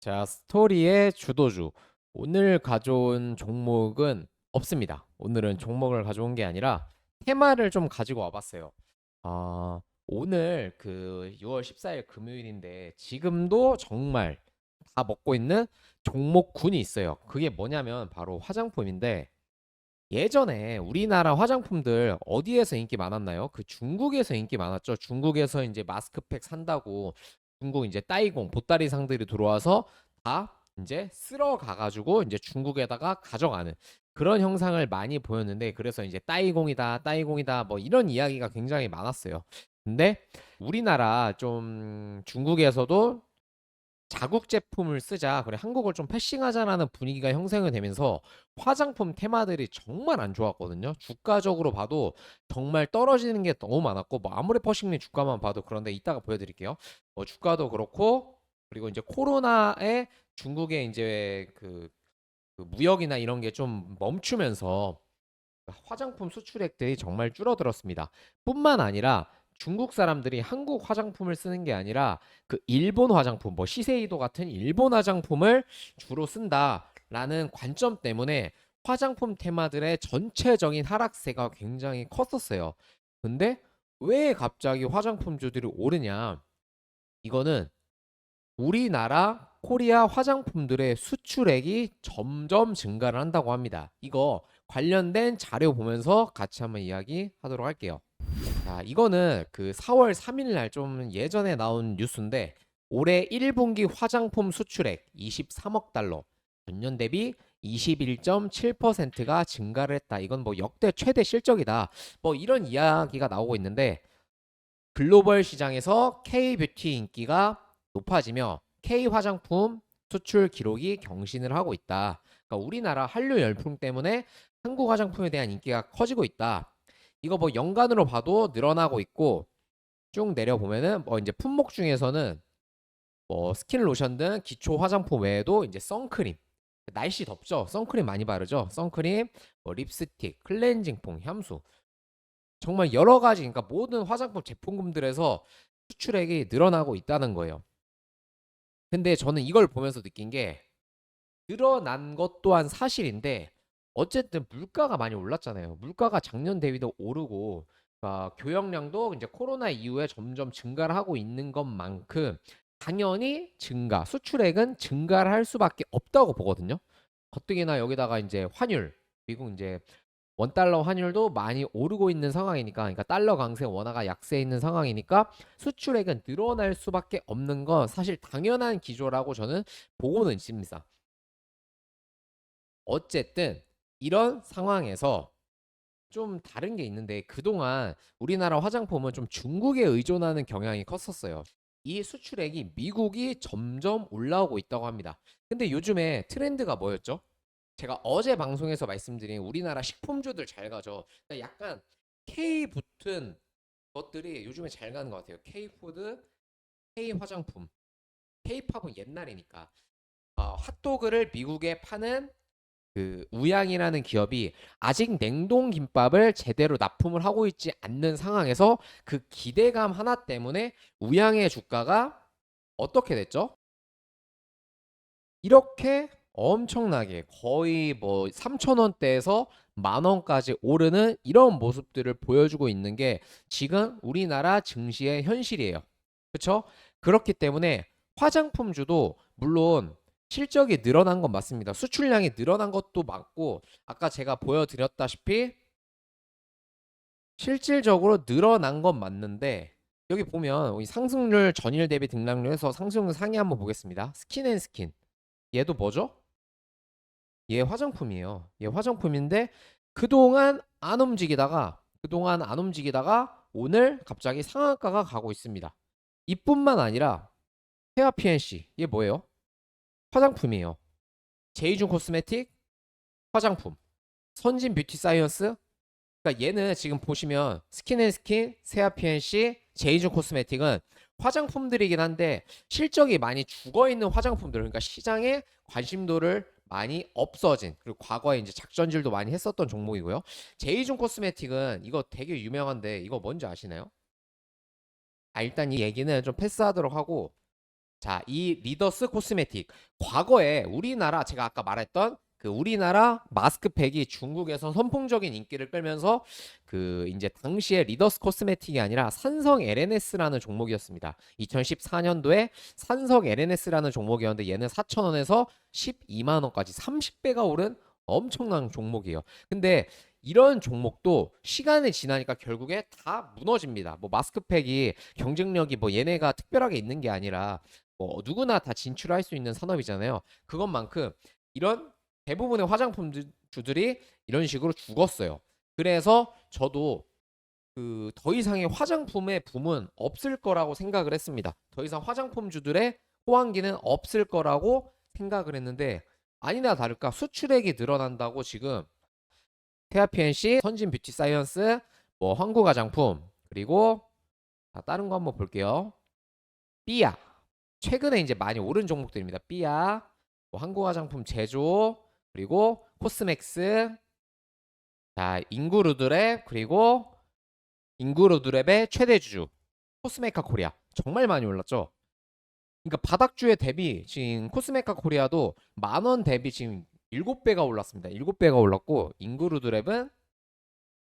자, 스토리의 주도주. 오늘 가져온 종목은 없습니다. 오늘은 종목을 가져온 게 아니라 테마를 좀 가지고 와봤어요. 오늘 그 6월 14일 금요일인데 지금도 정말 다 먹고 있는 종목군이 있어요. 그게 뭐냐면 바로 화장품인데 예전에 우리나라 화장품들 어디에서 인기 많았나요? 그 중국에서 인기 많았죠. 중국에서 이제 마스크팩 산다고 중국 이제 따이공 보따리 상들이 들어와서 다 이제 쓸어 가가지고 이제 중국에다가 가져가는 그런 형상을 많이 보였는데 그래서 이제 따이공이다, 따이공이다 뭐 이런 이야기가 굉장히 많았어요. 근데 우리나라 좀 중국에서도 자국 제품을 쓰자, 그래 한국을 좀 패싱하자라는 분위기가 형성이 되면서 화장품 테마들이 정말 안 좋았거든요. 주가적으로 봐도 정말 떨어지는 게 너무 많았고, 뭐 아무리 퍼싱리 주가만 봐도 그런데 이따가 보여드릴게요. 주가도 그렇고, 그리고 이제 코로나에 중국의 이제 그 무역이나 이런 게 좀 멈추면서 화장품 수출액들이 정말 줄어들었습니다. 뿐만 아니라 중국 사람들이 한국 화장품을 쓰는 게 아니라 그 일본 화장품, 뭐 시세이도 같은 일본 화장품을 주로 쓴다라는 관점 때문에 화장품 테마들의 전체적인 하락세가 굉장히 컸었어요. 근데 왜 갑자기 화장품주들이 오르냐? 이거는 우리나라 코리아 화장품들의 수출액이 점점 증가를 한다고 합니다. 이거 관련된 자료 보면서 같이 한번 이야기하도록 할게요. 자, 이거는 그 4월 3일 날 좀 예전에 나온 뉴스인데 올해 1분기 화장품 수출액 23억 달러, 전년 대비 21.7%가 증가를 했다. 이건 뭐 역대 최대 실적이다. 뭐 이런 이야기가 나오고 있는데 글로벌 시장에서 K-뷰티 인기가 높아지며 K 화장품 수출 기록이 경신을 하고 있다. 그러니까 우리나라 한류 열풍 때문에 한국 화장품에 대한 인기가 커지고 있다. 이거 뭐 연간으로 봐도 늘어나고 있고 쭉 내려보면은 뭐 이제 품목 중에서는 뭐 스킨 로션 등 기초 화장품 외에도 이제 선크림, 날씨 덥죠? 선크림 많이 바르죠? 선크림, 뭐 립스틱, 클렌징 폼, 향수, 정말 여러 가지, 그러니까 모든 화장품 제품군들에서 수출액이 늘어나고 있다는 거예요. 근데 저는 이걸 보면서 느낀 게 늘어난 것 또한 사실인데 어쨌든 물가가 많이 올랐잖아요. 물가가 작년 대비도 오르고 교역량도 이제 코로나 이후에 점점 증가를 하고 있는 것만큼 당연히 수출액은 증가를 할 수밖에 없다고 보거든요. 가뜩이나 여기다가 이제 환율, 미국 이제 원달러 환율도 많이 오르고 있는 상황이니까, 그러니까 달러 강세, 원화가 약세에 있는 상황이니까 수출액은 늘어날 수밖에 없는 건 사실 당연한 기조라고 저는 보고는 있습니다. 어쨌든 이런 상황에서 좀 다른 게 있는데 그동안 우리나라 화장품은 좀 중국에 의존하는 경향이 컸었어요. 이 수출액이 미국이 점점 올라오고 있다고 합니다. 근데 요즘에 트렌드가 뭐였죠? 제가 어제 방송에서 말씀드린 우리나라 식품주들 잘 가죠. 그러니까 약간 K 붙은 것들이 요즘에 잘 가는 것 같아요. K푸드, K화장품, K팝은 옛날이니까. 핫도그를 미국에 파는 그 우양이라는 기업이 아직 냉동 김밥을 제대로 납품을 하고 있지 않는 상황에서 그 기대감 하나 때문에 우양의 주가가 어떻게 됐죠? 이렇게 엄청나게 거의 뭐 3,000원대에서 만 원까지 오르는 이런 모습들을 보여주고 있는 게 지금 우리나라 증시의 현실이에요. 그렇죠? 그렇기 때문에 화장품주도 물론 실적이 늘어난 건 맞습니다. 수출량이 늘어난 것도 맞고 아까 제가 보여드렸다시피 실질적으로 늘어난 건 맞는데 여기 보면 상승률 전일 대비 등락률에서 상승률 상위 한번 보겠습니다. 스킨앤스킨 얘도 뭐죠? 얘 화장품이에요. 얘 화장품인데 그동안 안 움직이다가 오늘 갑자기 상한가가 가고 있습니다. 이뿐만 아니라 헤어 PNC 얘 뭐예요? 화장품이에요. 제이준 코스메틱 화장품. 선진 뷰티 사이언스. 그러니까 얘는 지금 보시면 스킨앤스킨, 세아피엔시, 제이준 코스메틱은 화장품들이긴 한데 실적이 많이 죽어 있는 화장품들, 그러니까 시장에 관심도를 많이 없어진, 그리고 과거에 이제 작전질도 많이 했었던 종목이고요. 제이준 코스메틱은 이거 되게 유명한데 이거 뭔지 아시나요? 일단 이 얘기는 좀 패스하도록 하고 자, 이 리더스 코스메틱. 과거에 우리나라 제가 아까 말했던 그 우리나라 마스크팩이 중국에서 선풍적인 인기를 끌면서 그 이제 당시에 리더스 코스메틱이 아니라 산성 LNS라는 종목이었습니다. 2014년도에 산성 LNS라는 종목이었는데 얘는 4,000원에서 12만 원까지 30배가 오른 엄청난 종목이에요. 근데 이런 종목도 시간이 지나니까 결국에 다 무너집니다. 뭐 마스크팩이 경쟁력이 뭐 얘네가 특별하게 있는 게 아니라 뭐 누구나 다 진출할 수 있는 산업이잖아요. 그것만큼 이런 대부분의 화장품 주들이 이런 식으로 죽었어요. 그래서 저도 그 더 이상의 화장품의 붐은 없을 거라고 생각을 했습니다. 더 이상 화장품주들의 호황기는 없을 거라고 생각을 했는데 아니나 다를까 수출액이 늘어난다고 지금 테아피엔시, 선진 뷰티 사이언스, 뭐 황구 화장품 그리고 다른 거 한번 볼게요. 삐아 최근에 이제 많이 오른 종목들입니다. 삐아, 뭐 한국 화장품 제조, 그리고 코스맥스, 자 인구루드랩, 그리고 인구루드랩의 최대 주주 코스메카 코리아 정말 많이 올랐죠. 그러니까 바닥주에 대비 지금 코스메카 코리아도 만 원 대비 지금 7배가 올랐습니다. 7배가 올랐고 인구루드랩은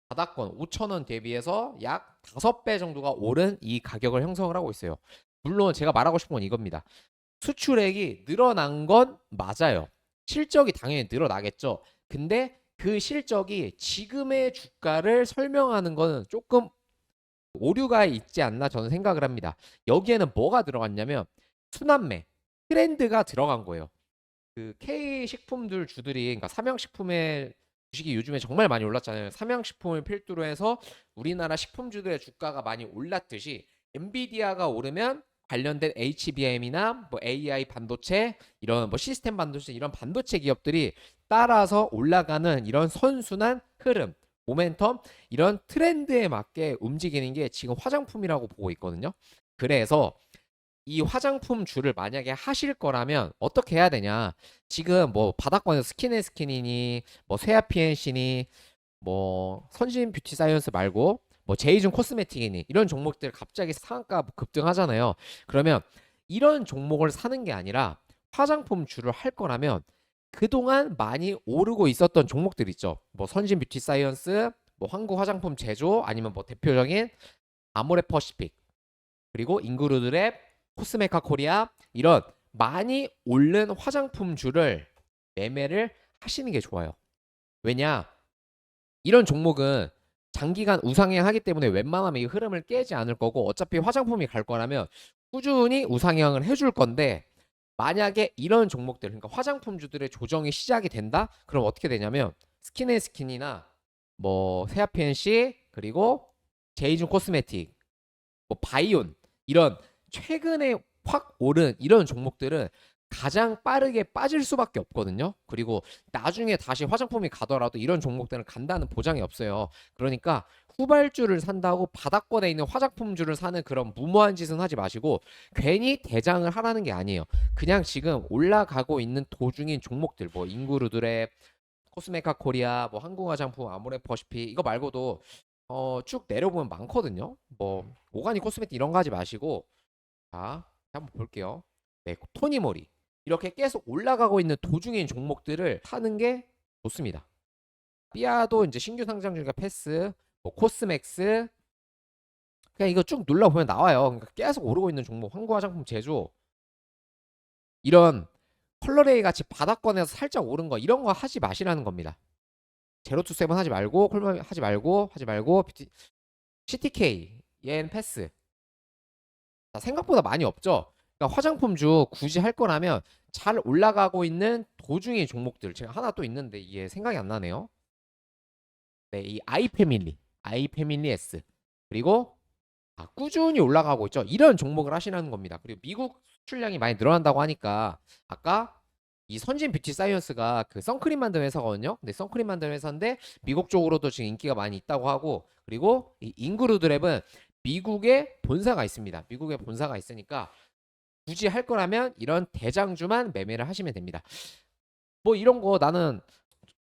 바닥권 5,000원 대비해서 약 5배 정도가 오른 이 가격을 형성을 하고 있어요. 물론 제가 말하고 싶은 건 이겁니다. 수출액이 늘어난 건 맞아요. 실적이 당연히 늘어나겠죠. 근데 그 실적이 지금의 주가를 설명하는 거는 조금 오류가 있지 않나 저는 생각을 합니다. 여기에는 뭐가 들어갔냐면 순환매, 트렌드가 들어간 거예요. 그 K 식품들 주들이 그러니까 삼양식품의 주식이 요즘에 정말 많이 올랐잖아요. 삼양식품을 필두로 해서 우리나라 식품주들의 주가가 많이 올랐듯이 엔비디아가 오르면 관련된 HBM이나 뭐 AI 반도체 이런 뭐 시스템 반도체 이런 반도체 기업들이 따라서 올라가는 이런 선순환 흐름, 모멘텀 이런 트렌드에 맞게 움직이는 게 지금 화장품이라고 보고 있거든요. 그래서 이 화장품 주를 만약에 하실 거라면 어떻게 해야 되냐? 지금 뭐 바닥권에서 스킨앤스킨이니 뭐 세아피엔시니 뭐 선진 뷰티 사이언스 말고 뭐 제이준 코스메틱이니 이런 종목들 갑자기 상한가 급등하잖아요. 그러면 이런 종목을 사는 게 아니라 화장품 주를 할 거라면 그동안 많이 오르고 있었던 종목들 있죠. 뭐 선진 뷰티 사이언스, 뭐 한국 화장품 제조 아니면 뭐 대표적인 아모레 퍼시픽 그리고 인그루드랩, 코스메카 코리아 이런 많이 오른 화장품주를 매매를 하시는 게 좋아요. 왜냐? 이런 종목은 장기간 우상향하기 때문에 웬만하면 이 흐름을 깨지 않을 거고 어차피 화장품이 갈 거라면 꾸준히 우상향을 해줄 건데 만약에 이런 종목들 그러니까 화장품주들의 조정이 시작이 된다? 그럼 어떻게 되냐면 스킨앤스킨이나 뭐 세아피엔시 그리고 제이준 코스메틱 뭐 바이온 이런 최근에 확 오른 이런 종목들은 가장 빠르게 빠질 수밖에 없거든요. 그리고 나중에 다시 화장품이 가더라도 이런 종목들은 간다는 보장이 없어요. 그러니까 후발주를 산다고 바닥권에 있는 화장품주를 사는 그런 무모한 짓은 하지 마시고 괜히 대장을 하라는 게 아니에요. 그냥 지금 올라가고 있는 도중인 종목들 뭐 인구루드랩, 코스메카 코리아, 뭐 한국 화장품, 아모레 퍼시피 이거 말고도 쭉 내려보면 많거든요. 뭐 오가닉 코스메틱 이런 거 하지 마시고 자 한번 볼게요. 네, 토니모리 이렇게 계속 올라가고 있는 도중인 종목들을 사는 게 좋습니다. 삐아도 이제 신규 상장 중이니까 패스, 뭐 코스맥스 그냥 이거 쭉 눌러보면 나와요. 그러니까 계속 오르고 있는 종목 황구 화장품 제조 이런 컬러레이 같이 바닥권에서 살짝 오른 거 이런 거 하지 마시라는 겁니다. 제로 투 세븐 하지 말고 콜마 하지 말고 CTK 얘는 패스. 자, 생각보다 많이 없죠. 그러니까 화장품주 굳이 할 거라면 잘 올라가고 있는 도중의 종목들 제가 하나 또 있는데 이게 생각이 안 나네요. 네, 이 아이패밀리 S 그리고 꾸준히 올라가고 있죠. 이런 종목을 하시라는 겁니다. 그리고 미국 수출량이 많이 늘어난다고 하니까 아까 이 선진 뷰티 사이언스가 그 선크림 만드는 회사거든요. 근데 선크림 만드는 회사인데 미국 쪽으로도 지금 인기가 많이 있다고 하고 그리고 이 인그루드랩은 미국에 본사가 있습니다. 미국에 본사가 있으니까 굳이 할 거라면 이런 대장주만 매매를 하시면 됩니다. 뭐 이런 거 나는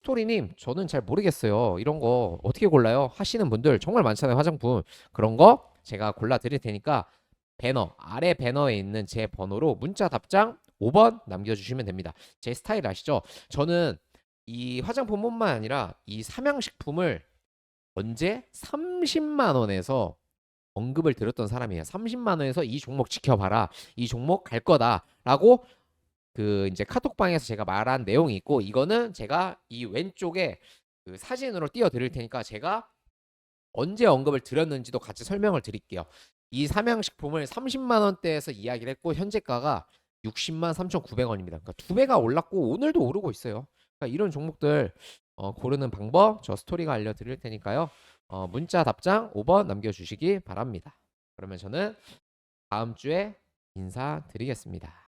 스토리님 저는 잘 모르겠어요. 이런 거 어떻게 골라요? 하시는 분들 정말 많잖아요. 화장품 그런 거 제가 골라 드릴 테니까 배너 아래 배너에 있는 제 번호로 문자 답장 5번 남겨주시면 됩니다. 제 스타일 아시죠? 저는 이 화장품뿐만 아니라 이 삼양식품을 언제 30만 원에서 언급을 드렸던 사람이에요. 30만 원에서 이 종목 지켜봐라. 이 종목 갈 거다라고 그 이제 카톡방에서 제가 말한 내용이 있고, 이거는 제가 이 왼쪽에 그 사진으로 띄워 드릴 테니까 제가 언제 언급을 드렸는지도 같이 설명을 드릴게요. 이 삼양식품을 30만 원대에서 이야기를 했고 현재가가 60만 3,900원입니다. 그러니까 두 배가 올랐고 오늘도 오르고 있어요. 그러니까 이런 종목들 고르는 방법 저 스토리가 알려드릴 테니까요. 문자 답장 5번 남겨주시기 바랍니다. 그러면 저는 다음 주에 인사드리겠습니다.